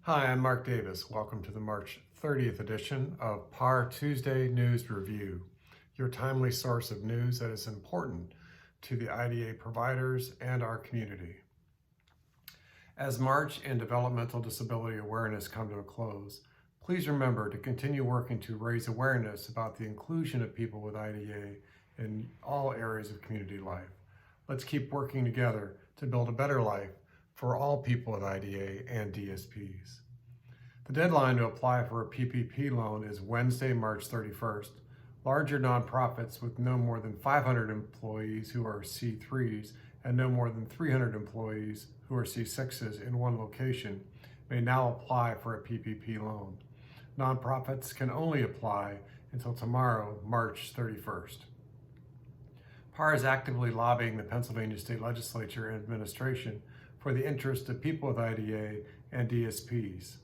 Hi, I'm Mark Davis. Welcome to the March 30th edition of PAR Tuesday News Review, your timely source of news that is important to the IDA providers and our community. As March and developmental disability awareness come to a close, please remember to continue working to raise awareness about the inclusion of people with IDA in all areas of community life. Let's keep working together to build a better life for all people with IDA and DSPs. The deadline to apply for a PPP loan is Wednesday, March 31st. Larger nonprofits with no more than 500 employees who are C3s and no more than 300 employees who are C6s in one location may now apply for a PPP loan. Nonprofits can only apply until tomorrow, March 31st. PAR is actively lobbying the Pennsylvania State Legislature and administration for the interest of people with IDA and DSPs.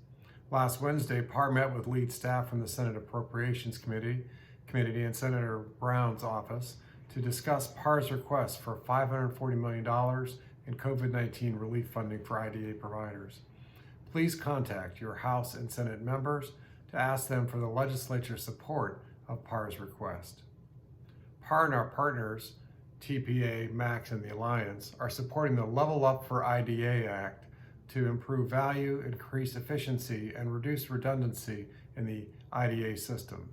Last Wednesday, PAR met with lead staff from the Senate Appropriations Committee and Senator Brown's office to discuss PAR's request for $540 million in COVID-19 relief funding for IDA providers. Please contact your House and Senate members to ask them for the legislature's support of PAR's request. PAR and our partners, TPA, MAX, and the Alliance, are supporting the Level Up for IDA Act to improve value, increase efficiency, and reduce redundancy in the IDA system.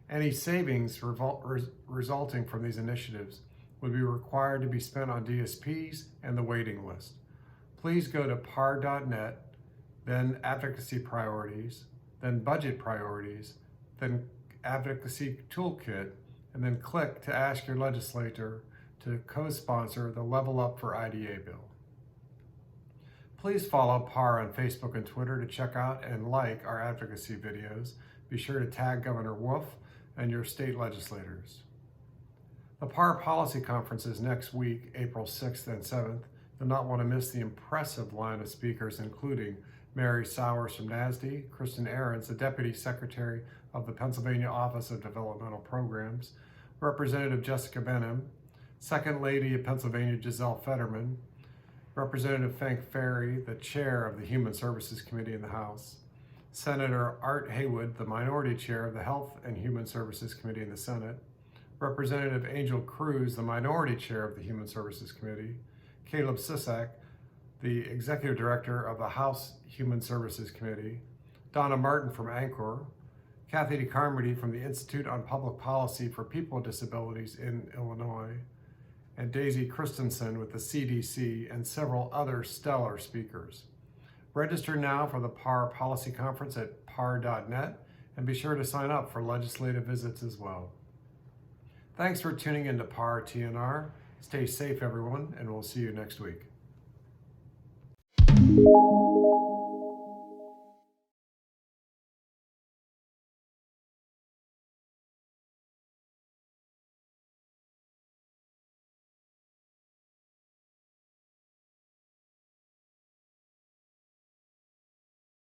Any savings resulting from these initiatives would be required to be spent on DSPs and the waiting list. Please go to par.net, then Advocacy Priorities, then Budget Priorities, then Advocacy Toolkit, and then click to ask your legislator to co-sponsor the Level Up for IDA bill. Please follow PAR on Facebook and Twitter to check out and like our advocacy videos. Be sure to tag Governor Wolf and your state legislators. The PAR Policy Conference is next week, April 6th and 7th. You'll not want to miss the impressive line of speakers, including Mary Sowers from NASD, Kristen Ahrens, the Deputy Secretary of the Pennsylvania Office of Developmental Programs, Representative Jessica Benham, Second Lady of Pennsylvania Giselle Fetterman, Representative Frank Ferry, the Chair of the Human Services Committee in the House, Senator Art Haywood, the Minority Chair of the Health and Human Services Committee in the Senate, Representative Angel Cruz, the Minority Chair of the Human Services Committee, Caleb Sisak, the Executive Director of the House Human Services Committee, Donna Martin from Anchor, Kathy DeCarmody from the Institute on Public Policy for People with Disabilities in Illinois, and Daisy Christensen with the CDC, and several other stellar speakers. Register now for the PAR Policy Conference at par.net, and be sure to sign up for legislative visits as well. Thanks for tuning in to PAR TNR. Stay safe, everyone, and we'll see you next week.